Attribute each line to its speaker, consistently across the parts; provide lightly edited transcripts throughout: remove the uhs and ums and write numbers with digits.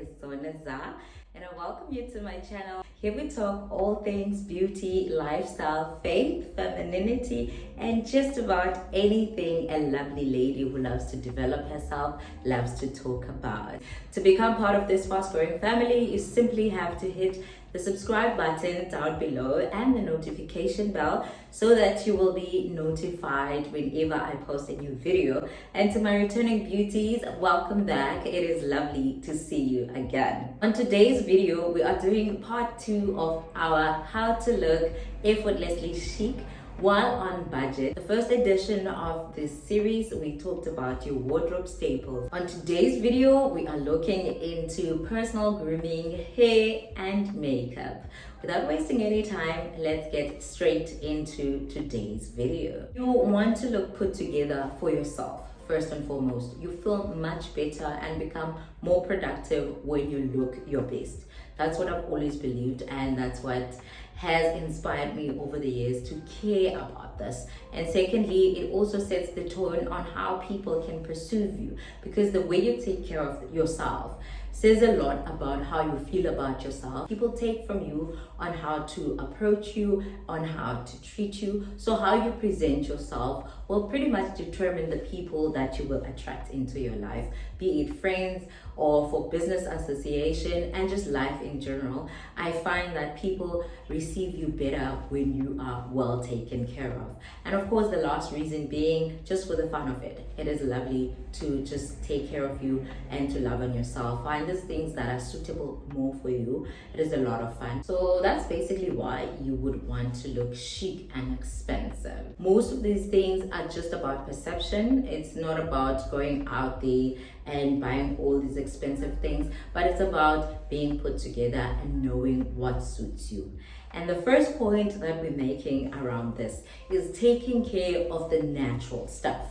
Speaker 1: is Naza, and I welcome you to my channel. Here we talk all things beauty, lifestyle, faith, femininity, and just about anything a lovely lady who loves to develop herself loves to talk about. To become part of this fast-growing family, you simply have to hit the subscribe button down below and the notification bell so that you will be notified whenever I post a new video. And to my returning beauties, welcome back. It is lovely to see you again. On today's video, we are doing part 2 of our how to look effortlessly chic while on budget. The first edition of this series, we talked about your wardrobe staples. On today's video, we are looking into personal grooming, hair, and makeup. Without wasting any time, let's get straight into today's video. You want to look put together for yourself. First and foremost, you feel much better and become more productive when you look your best. That's what I've always believed, and that's what has inspired me over the years to care about this. And secondly, it also sets the tone on how people can perceive you, because the way you take care of yourself says a lot about how you feel about yourself. People take from you on how to approach you, on how to treat you. So how you present yourself will pretty much determine the people that you will attract into your life, be it friends or for business association and just life in general. I find that people receive you better when you are well taken care of. And of course, the last reason being just for the fun of it. It is lovely to just take care of you and to love on yourself. Find those things that are suitable more for you. It is a lot of fun. So that's basically why you would want to look chic and expensive. Most of these things are just about perception. It's not about going out there and buying all these expensive things, but it's about being put together and knowing what suits you. And the first point that we're making around this is taking care of the natural stuff.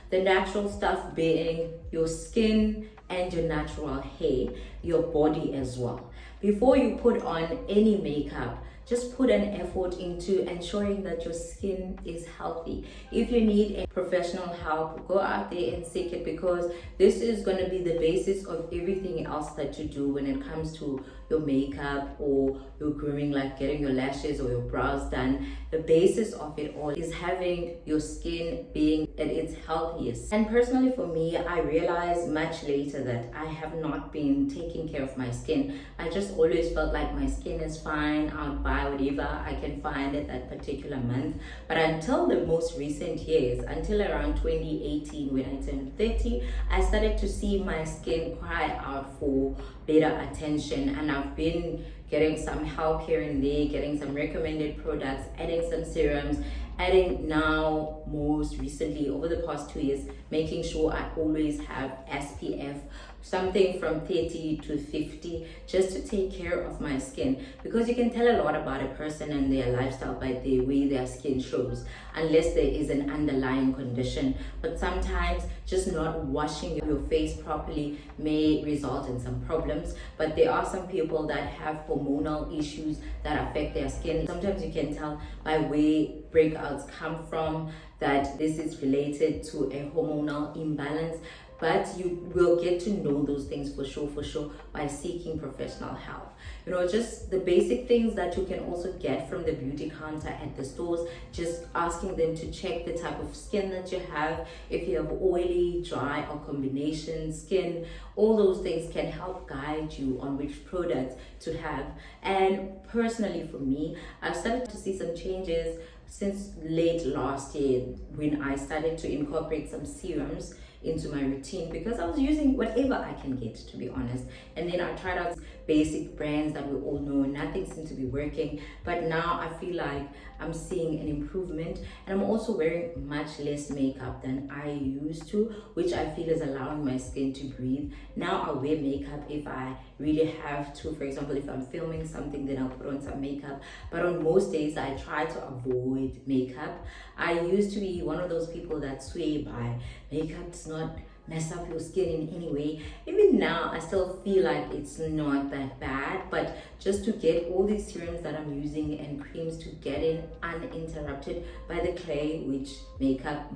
Speaker 1: The natural stuff being your skin and your natural hair, your body as well. Before you put on any makeup, just put an effort into ensuring that your skin is healthy. If you need a professional help, go out there and seek it, because this is going to be the basis of everything else that you do when it comes to your makeup or your grooming, like getting your lashes or your brows done. The basis of it all is having your skin being at its healthiest. And personally for me, I realized much later that I have not been taking care of my skin. I just always felt like my skin is fine, I'll buy whatever I can find at that particular month. But until the most recent years, until around 2018 when I turned 30, I started to see my skin cry out for better attention, and I've been getting some help here and there, getting some recommended products, adding some serums, adding now most recently over the past 2 years, making sure I always have SPF, something from 30 to 50, just to take care of my skin, because you can tell a lot about a person and their lifestyle by the way their skin shows, unless there is an underlying condition. But sometimes just not washing your face properly may result in some problems. But there are some people that have hormonal issues that affect their skin. Sometimes you can tell by where breakouts come from that this is related to a hormonal imbalance. But you will get to know those things for sure by seeking professional help. You know, just the basic things that you can also get from the beauty counter at the stores, just asking them to check the type of skin that you have, if you have oily, dry, or combination skin. All those things can help guide you on which products to have. And personally for me, I've started to see some changes since late last year when I started to incorporate some serums into my routine, because I was using whatever I can get, to be honest. And then I tried out basic brands that we all know, nothing seemed to be working. But now I feel like I'm seeing an improvement, and I'm also wearing much less makeup than I used to, which I feel is allowing my skin to breathe. Now I wear makeup if I really have to. For example, if I'm filming something, then I'll put on some makeup. But on most days, I try to avoid makeup. I used to be one of those people that swear by makeup does not mess up your skin in any way. Even now, I still feel like it's not that bad, but just to get all these serums that I'm using and creams to get in uninterrupted by the clay, which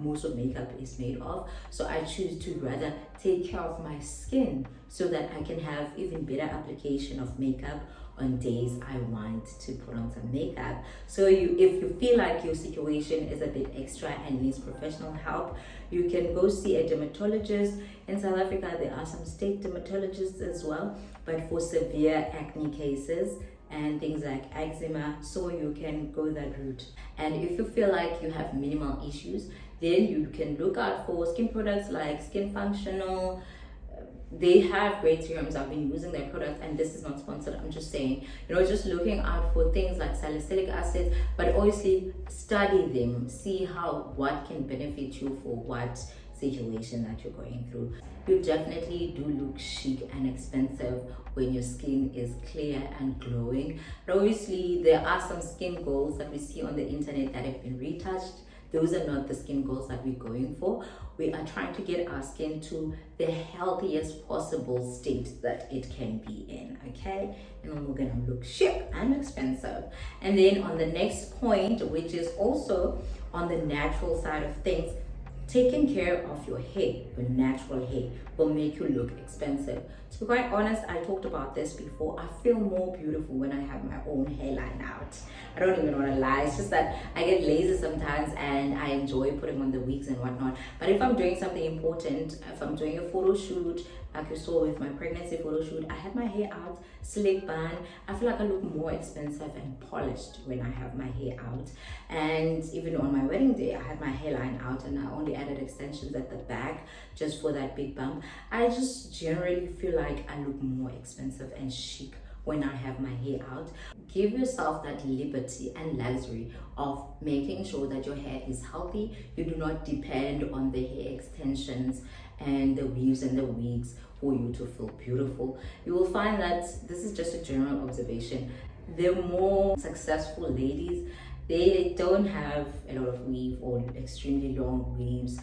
Speaker 1: most of makeup is made of. So I choose to rather take care of my skin so that I can have even better application of makeup on days I want to put on some makeup. So if you feel like your situation is a bit extra and needs professional help, you can go see a dermatologist. In South Africa, there are some state dermatologists as well, but for severe acne cases and things like eczema, so you can go that route. And if you feel like you have minimal issues, then you can look out for skin products like Skin Functional. They have great serums. I've been using their products, and this is not sponsored. I'm just saying, just looking out for things like salicylic acid, but obviously study them, see what can benefit you for what situation that you're going through. You definitely do look chic and expensive when your skin is clear and glowing. But obviously, there are some skin goals that we see on the internet that have been retouched. Those are not the skin goals that we're going for. We are trying to get our skin to the healthiest possible state that it can be in, okay? And then we're gonna look chic and expensive. And then on the next point, which is also on the natural side of things, taking care of your hair, your natural hair, will make you look expensive. To be quite honest, I talked about this before. I feel more beautiful when I have my own hairline out. I don't even want to lie. It's just that I get lazy sometimes and I enjoy putting on the wigs and whatnot. But if I'm doing something important, if I'm doing a photo shoot, like you saw with my pregnancy photo shoot, I had my hair out, slick bun. I feel like I look more expensive and polished when I have my hair out. And even on my wedding day, I had my hairline out and I only added extensions at the back just for that big bump. I just generally feel like I look more expensive and chic when I have my hair out. Give yourself that liberty and luxury of making sure that your hair is healthy. You do not depend on the hair extensions and the weaves and the wigs for you to feel beautiful. You will find that this is just a general observation. The more successful ladies, they don't have a lot of weave or extremely long weaves.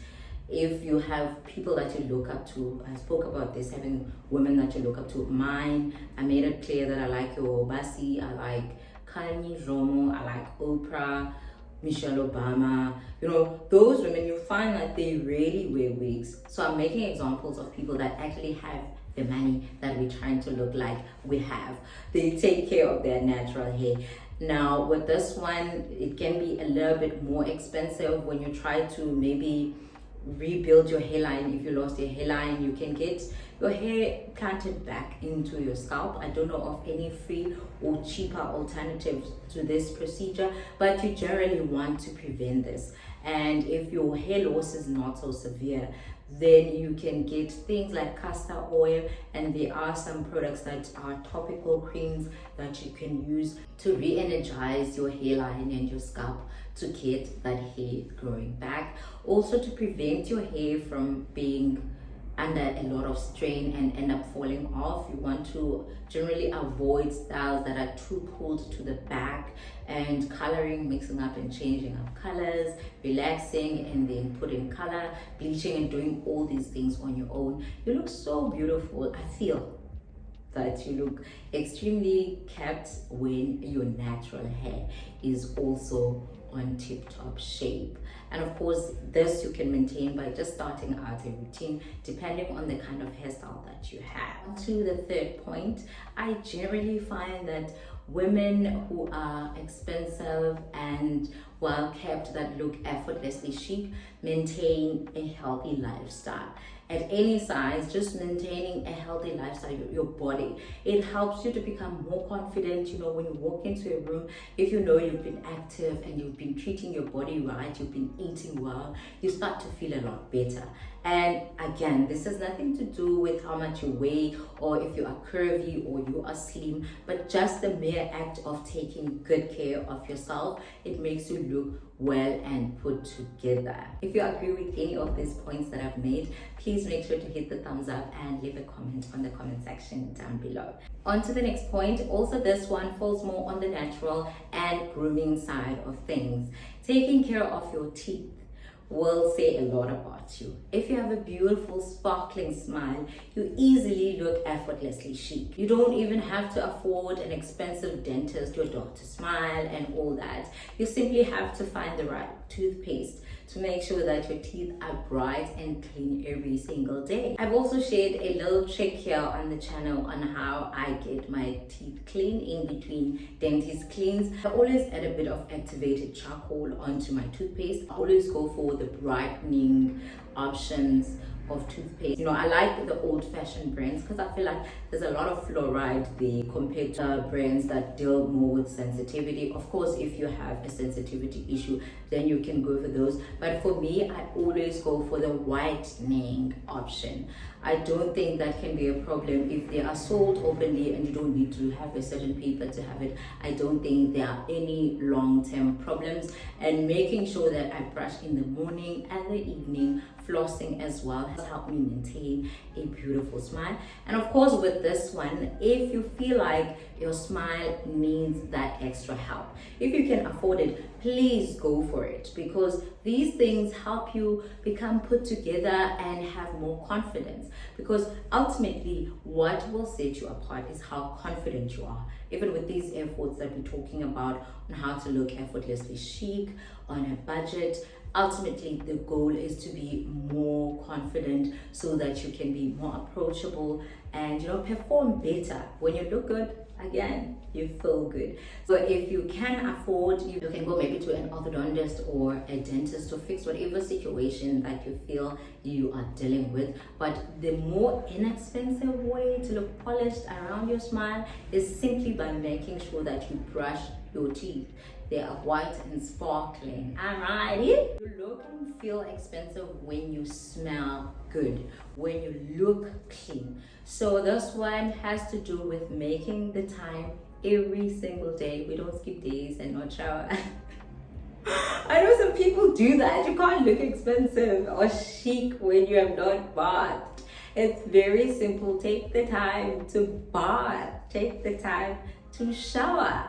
Speaker 1: If you have people that you look up to, I spoke about this, having women that you look up to. Mine, I made it clear that I like your Basi, I like Kanye Jomo, I like Oprah, Michelle Obama. Those women, you find that they really wear wigs. So I'm making examples of people that actually have the money that we're trying to look like we have. They take care of their natural hair. Now with this one, it can be a little bit more expensive when you try to maybe rebuild your hairline. If you lost your hairline, you can get your hair planted back into your scalp. I don't know of any free or cheaper alternatives to this procedure, but you generally want to prevent this. And if your hair loss is not so severe, then you can get things like castor oil, and there are some products that are topical creams that you can use to re-energize your hairline and your scalp to get that hair growing back. Also to prevent your hair from being under a lot of strain and end up falling off, you want to generally avoid styles that are too pulled to the back, and coloring, mixing up and changing up colors, relaxing and then putting color, bleaching and doing all these things on your own. You look so beautiful. I feel that you look extremely kept when your natural hair is also on tip-top shape. And of course, this you can maintain by just starting out a routine depending on the kind of hairstyle that you have. To the third point, I generally find that women who are expensive and well kept, that look effortlessly chic, maintain a healthy lifestyle. At any size, just maintaining a healthy lifestyle, your body, it helps you to become more confident. When you walk into a room, if you know you've been active and you've been treating your body right, you've been eating well, you start to feel a lot better. And again, this has nothing to do with how much you weigh or if you are curvy or you are slim, but just the mere act of taking good care of yourself, it makes you look well and put together. If you agree with any of these points that I've made, please make sure to hit the thumbs up and leave a comment on the comment section down below. On to the next point. Also, this one falls more on the natural and grooming side of things. Taking care of your teeth will say a lot about you. If you have a beautiful sparkling smile, you easily look effortlessly chic. You don't even have to afford an expensive dentist, your doctor smile and all that. You simply have to find the right toothpaste to make sure that your teeth are bright and clean every single day. I've also shared a little trick here on the channel on how I get my teeth clean in between dentist cleans. I always add a bit of activated charcoal onto my toothpaste. I always go for the brightening options of toothpaste. You know, I like the old-fashioned brands because I feel like there's a lot of fluoride there compared to brands that deal more with sensitivity. Of course, if you have a sensitivity issue, then you can go for those. But for me, I always go for the whitening option. I don't think that can be a problem if they are sold openly and you don't need to have a certain paper to have it. I don't think there are any long-term problems. And making sure that I brush in the morning and the evening, flossing as well, has helped me maintain a beautiful smile. And of course, with this one, if you feel like your smile needs that extra help, if you can afford it, please go for it, because these things help you become put together and have more confidence. Because ultimately, what will set you apart is how confident you are. Even with these efforts that we're talking about on how to look effortlessly chic on a budget, ultimately the goal is to be more confident so that you can be more approachable and, you know, perform better. When you look good, again, you feel good. So if you can afford, you can go maybe to an orthodontist or a dentist to fix whatever situation that you feel you are dealing with. But the more inexpensive way to look polished around your smile is simply by making sure that you brush your teeth. They are white and sparkling. Alrighty. You look and feel expensive when you smell good, when you look clean. So this one has to do with making the time every single day. We don't skip days and not shower. I know some people do that. You can't look expensive or chic when you have not bathed. It's very simple. Take the time to bath. Take the time to shower.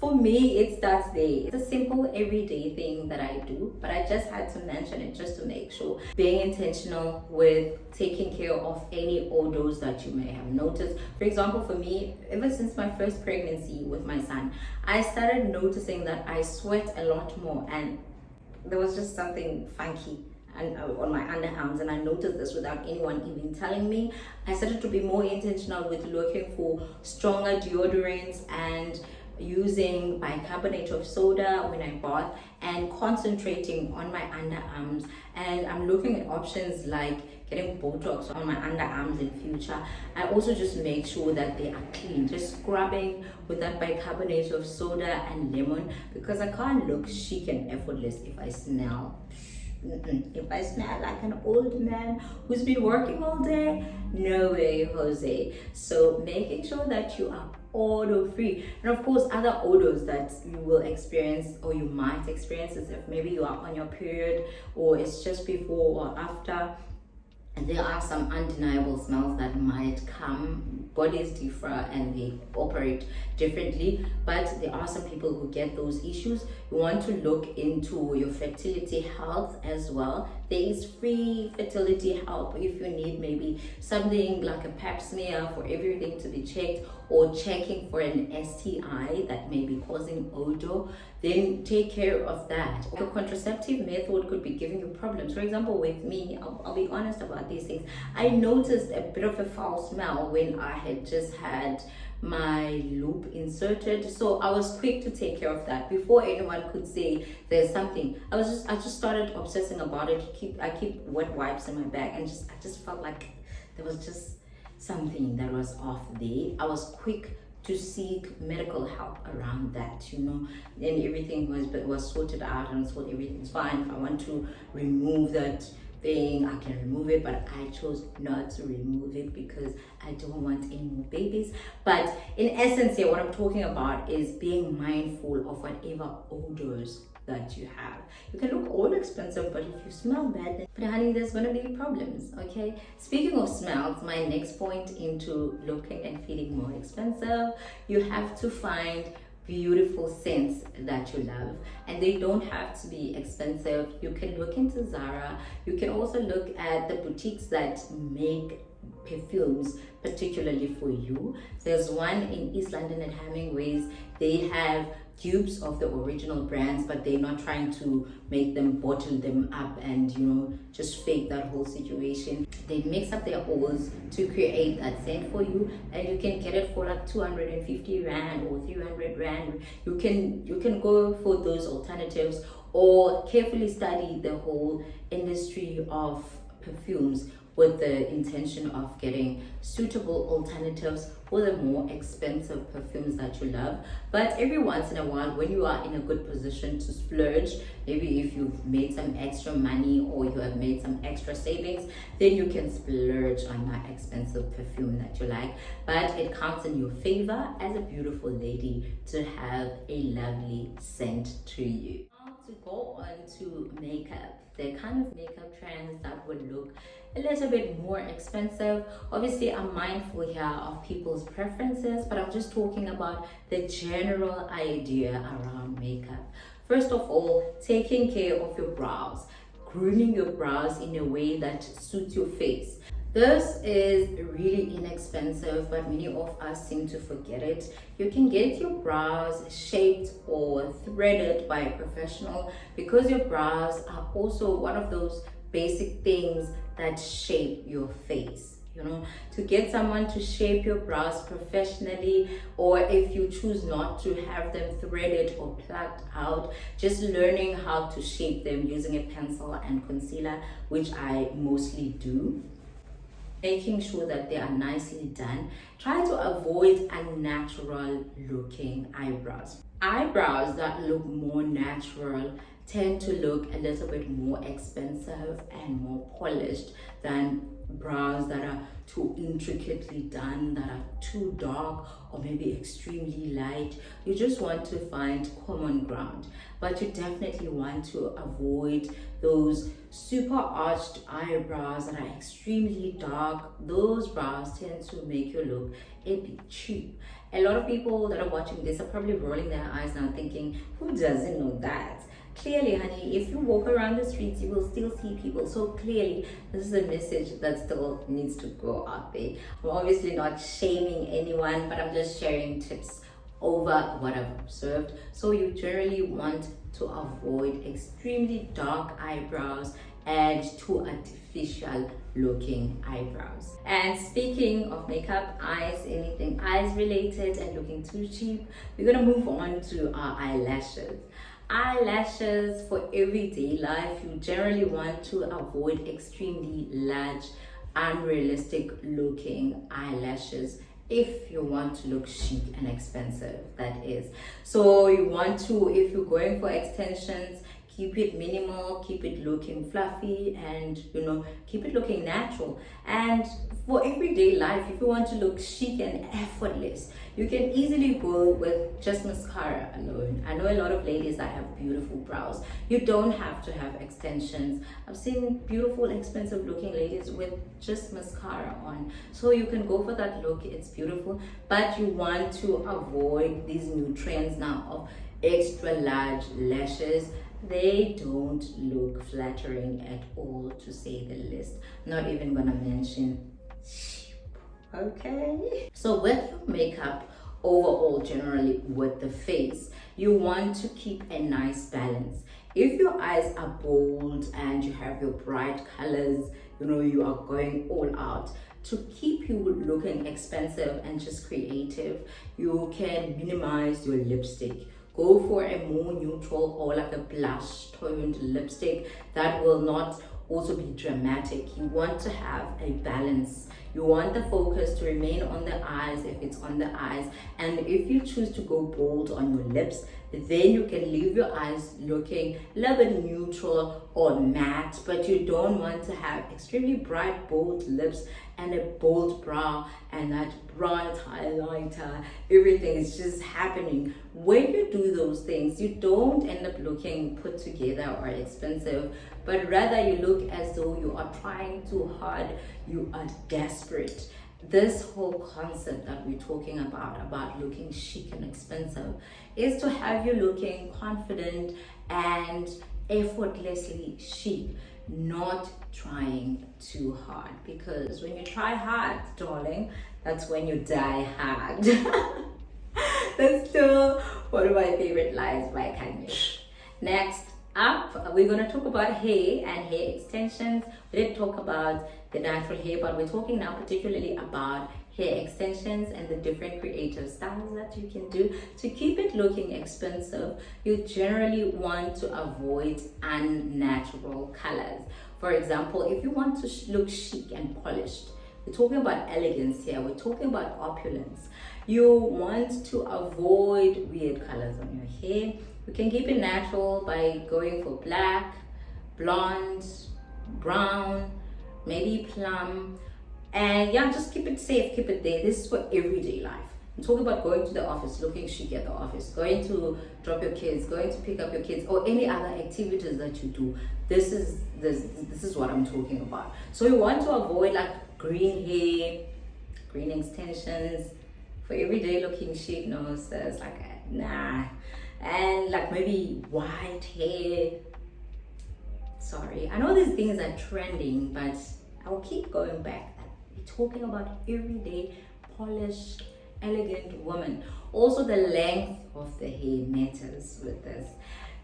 Speaker 1: For me, it starts there. It's a simple everyday thing that I do, but I just had to mention it just to make sure. Being intentional with taking care of any odors that you may have noticed. For example, for me, ever since my first pregnancy with my son, I started noticing that I sweat a lot more, and there was just something funky and on my underarms, and I noticed this without anyone even telling me. I started to be more intentional with looking for stronger deodorants and using bicarbonate of soda when I bath and concentrating on my underarms. And I'm looking at options like getting Botox on my underarms in future. I also just make sure that they are clean, just scrubbing with that bicarbonate of soda and lemon, because I can't look chic and effortless if I smell like an old man who's been working all day. No way, Jose. So making sure that you are odor free. And of course, other odors that you will experience or you might experience is if maybe you are on your period or it's just before or after. And there are some undeniable smells that might come. Bodies differ and they operate differently, but there are some people who get those issues. You want to look into your fertility health as well. There is free fertility help if you need maybe something like a pap smear for everything to be checked, or checking for an STI that may be causing odor. Then take care of that. The contraceptive method could be giving you problems. For example, with me, I'll be honest about these things. I noticed a bit of a foul smell when I had just had my loop inserted, so I was quick to take care of that before anyone could say there's something. I just started obsessing about it. I keep wet wipes in my bag, and I just felt like there was just something that was off there. I was quick to seek medical help around that, you know. Then everything was sorted out, and so everything's fine. If I want to remove that thing, I can remove it, but I chose not to remove it because I don't want any more babies. But in essence here, what I'm talking about is being mindful of whatever odors that you have. You can look all expensive, but if you smell bad, but honey, there's gonna be problems, okay? Speaking of smells, my next point into looking and feeling more expensive, you have to find beautiful scents that you love, and they don't have to be expensive. You can look into Zara. You can also look at the boutiques that make perfumes particularly for you. There's one in East London at Hemingway's. They have dupes of the original brands, but they're not trying to make them bottle them up and just fake that whole situation. They mix up their oils to create that scent for you, and you can get it for like 250 rand or 300 rand. You can go for those alternatives, or carefully study the whole industry of perfumes with the intention of getting suitable alternatives for the more expensive perfumes that you love. But every once in a while, when you are in a good position to splurge, maybe if you've made some extra money or you have made some extra savings, then you can splurge on that expensive perfume that you like. But it counts in your favor as a beautiful lady to have a lovely scent to you. Now to go on to makeup, the kind of makeup trends that would look a little bit more expensive. Obviously, I'm mindful here of people's preferences, but I'm just talking about the general idea around makeup. First of all, taking care of your brows, grooming your brows in a way that suits your face. This is really inexpensive, but many of us seem to forget it. You can get your brows shaped or threaded by a professional, because your brows are also one of those basic things that shape your face. To get someone to shape your brows professionally, or if you choose not to have them threaded or plucked out, just learning how to shape them using a pencil and concealer, which I mostly do. Making sure that they are nicely done. Try to avoid unnatural looking eyebrows. Eyebrows that look more natural tend to look a little bit more expensive and more polished than brows that are too intricately done, that are too dark or maybe extremely light. You just want to find common ground, but you definitely want to avoid those super arched eyebrows that are extremely dark. Those brows tend to make you look a bit cheap. A lot of people that are watching this are probably rolling their eyes now thinking, who doesn't know that? Clearly, honey, if you walk around the streets, you will still see people. So clearly, this is a message that still needs to go out there. I'm obviously not shaming anyone, but I'm just sharing tips over what I've observed. So you generally want to avoid extremely dark eyebrows and too artificial looking eyebrows. And speaking of makeup, eyes, anything eyes related and looking too cheap, we're gonna move on to our eyelashes. Eyelashes for everyday life, you generally want to avoid extremely large, unrealistic looking eyelashes if you want to look chic and expensive, that is. So you want to, if you're going for extensions, keep it minimal, keep it looking fluffy, and keep it looking natural. And for everyday life, if you want to look chic and effortless, you can easily go with just mascara alone. I know a lot of ladies that have beautiful brows. You don't have to have extensions. I've seen beautiful, expensive looking ladies with just mascara on. So you can go for that look, it's beautiful. But you want to avoid these new trends now of extra large lashes. They don't look flattering at all, to say the least. Not even gonna mention cheap, okay? So with your makeup, overall, generally with the face, you want to keep a nice balance. If your eyes are bold and you have your bright colors, you are going all out. To keep you looking expensive and just creative, you can minimize your lipstick. Go for a more neutral or like a blush toned lipstick that will not also be dramatic. You want to have a balance. You want the focus to remain on the eyes if it's on the eyes. And if you choose to go bold on your lips, then you can leave your eyes looking a little bit neutral or matte, but you don't want to have extremely bright, bold lips and a bold brow and that bright highlighter. Everything is just happening. When you do those things, you don't end up looking put together or expensive, but rather you look as though you are trying too hard, you are desperate. This whole concept that we're talking about looking chic and expensive, is to have you looking confident and effortlessly chic. not trying too hard, because when you try hard, darling, that's when you die hard. That's still one of my favorite lines by Kanye. Next up, we're going to talk about hair and hair extensions. We did talk about the natural hair, but we're talking now particularly about hair extensions and the different creative styles that you can do to keep it looking expensive. You generally want to avoid unnatural colors. For example, if you want to look chic and polished, we're talking about elegance here, we're talking about opulence. You want to avoid weird colors on your hair. You can keep it natural by going for black, blonde, brown, maybe plum. And yeah, just keep it safe, keep it there. This is for everyday life. I'm talking about going to the office, looking chic at the office, going to drop your kids, going to pick up your kids, or any other activities that you do. This is what I'm talking about. So you want to avoid like green hair, green extensions. For everyday looking chic, no, says like nah. And like maybe white hair. Sorry, I know these things are trending, but I'll keep going back. We're talking about everyday polished, elegant woman. Also, the length of the hair matters with this.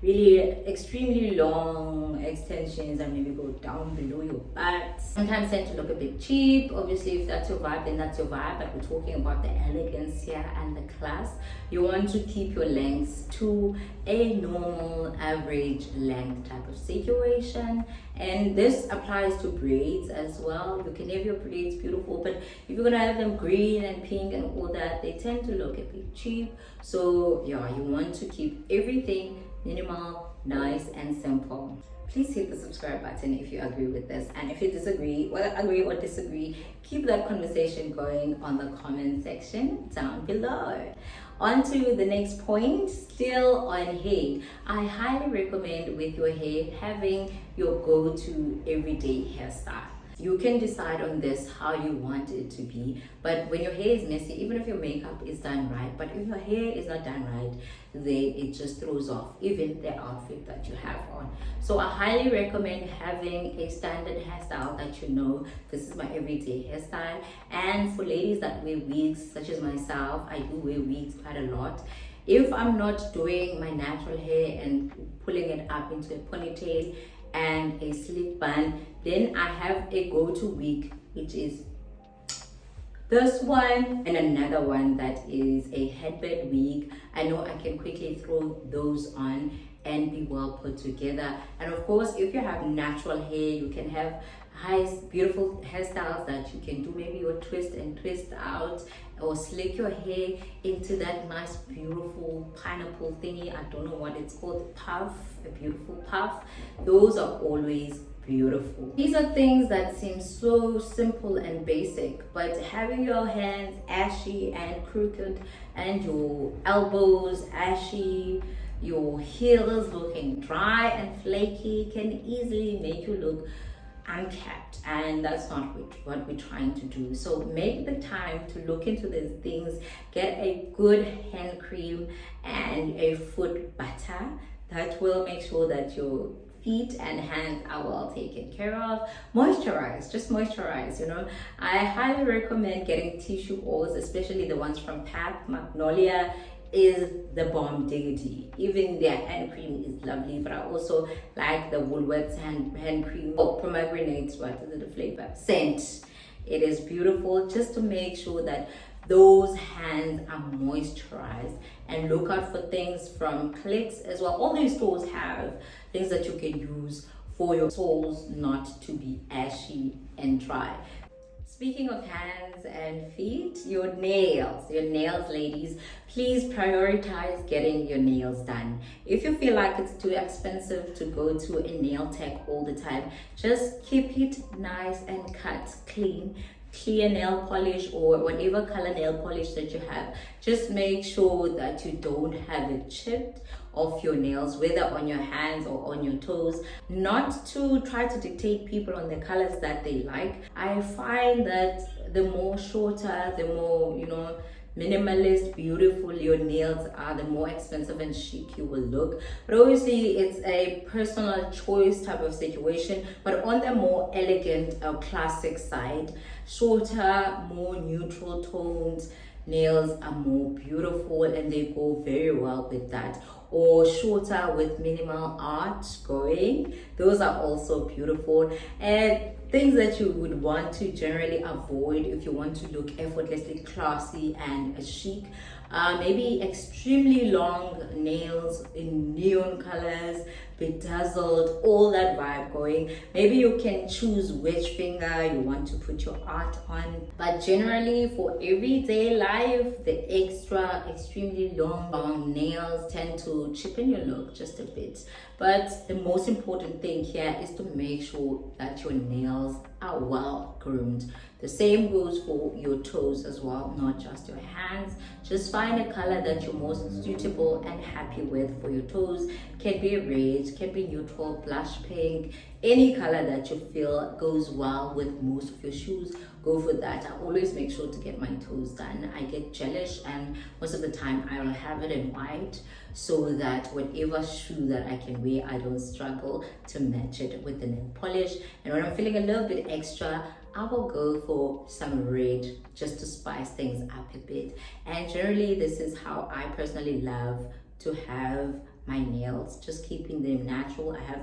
Speaker 1: Really extremely long extensions and maybe go down below your butt sometimes tend to look a bit cheap. Obviously, if that's your vibe, then that's your vibe, but we're talking about the elegance here and the class. You want to keep your lengths to a normal average length type of situation, and this applies to braids as well. You can have your braids beautiful, but if you're gonna have them green and pink and all that, they tend to look a bit cheap. So yeah, you want to keep everything minimal, nice and simple. Please hit the subscribe button if you agree with this, and if you disagree, whether agree or disagree, keep that conversation going on the comment section down below. On to the next point, still on hair. I highly recommend with your hair having your go-to everyday hairstyle. You can decide on this how you want it to be, but when your hair is messy, even if your makeup is done right, but if your hair is not done right, then it just throws off even the outfit that you have on. So I highly recommend having a standard hairstyle that you know, this is my everyday hairstyle. And for ladies that wear wigs, such as myself, I do wear wigs quite a lot. If I'm not doing my natural hair and pulling it up into a ponytail and a slick bun, then I have a go-to wig, which is this one, and another one that is a headband wig. I know I can quickly throw those on and be well put together. And of course, if you have natural hair, you can have beautiful hairstyles that you can do. Maybe your twist and twist out, or slick your hair into that nice beautiful pineapple thingy. I don't know what it's called, puff, a beautiful puff. Those are always beautiful. These are things that seem so simple and basic, but having your hands ashy and crooked and your elbows ashy, your heels looking dry and flaky can easily make you look unkept, and that's not what we're trying to do. So make the time to look into these things. Get a good hand cream and a foot butter that will make sure that your feet and hands are well taken care of. Moisturize, just moisturize, you know. I highly recommend getting tissue oils, especially the ones from Pat. Magnolia is the bomb diggity. Even their hand cream is lovely, but I also like the Woolworths hand cream. Oh, pomegranates, what is it, the flavor? Scent. It is beautiful, just to make sure that those hands are moisturized. And look out for things from Clicks as well. All these stores have things that you can use for your soles not to be ashy and dry. Speaking of hands and feet, your nails, ladies, please prioritize getting your nails done. If you feel like it's too expensive to go to a nail tech all the time, just keep it nice and cut clean. Clear nail polish or whatever color nail polish that you have, just make sure that you don't have it chipped off your nails, whether on your hands or on your toes. Not to try to dictate people on the colors that they like. I find that the more shorter, the more, you know, minimalist, beautiful your nails are, the more expensive and chic you will look. But obviously it's a personal choice type of situation, but on the more elegant or classic side, shorter, more neutral tones nails are more beautiful and they go very well with that. Or shorter with minimal art going, those are also beautiful. And things that you would want to generally avoid if you want to look effortlessly classy and chic, maybe extremely long nails in neon colors, bedazzled, all that vibe going. Maybe you can choose which finger you want to put your art on, but generally for everyday life, the extremely long nails tend to cheapen your look just a bit. But the most important thing here is to make sure that your nails are well groomed. The same goes for your toes as well, not just your hands. Just find a color that you're most suitable and happy with for your toes. Can be red, can be neutral, blush pink, any color that you feel goes well with most of your shoes, go for that. I always make sure to get my toes done. I get jealous and most of the time I will have it in white so that whatever shoe that I can wear, I don't struggle to match it with the nail polish. And when I'm feeling a little bit extra, I will go for some red just to spice things up a bit. And generally this is how I personally love to have my nails, just keeping them natural. I have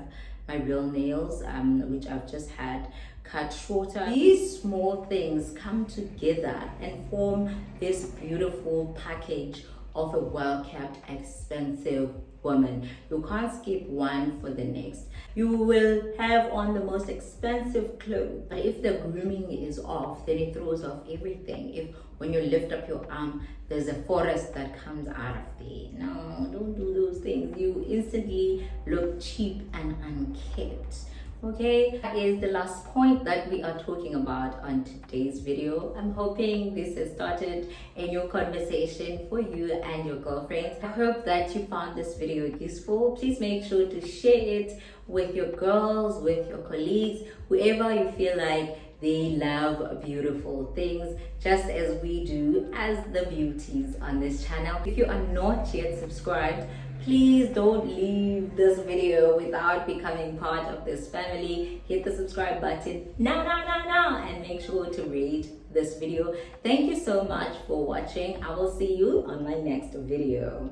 Speaker 1: my real nails which I've just had cut shorter. These small things come together and form this beautiful package of a well-kept, expensive woman. You can't skip one for the next. You will have on the most expensive clothes, but if the grooming is off, then it throws off everything. If when you lift up your arm, there's a forest that comes out of there. No, don't do those things. You instantly look cheap and unkept. Okay, that is the last point that we are talking about on today's video. I'm hoping this has started a new conversation for you and your girlfriends. I hope that you found this video useful. Please make sure to share it with your girls, with your colleagues, whoever you feel like they love beautiful things just as we do as the beauties on this channel. If you are not yet subscribed, please don't leave this video without becoming part of this family. Hit the subscribe button now and make sure to rate this video. Thank you so much for watching. I will see you on my next video.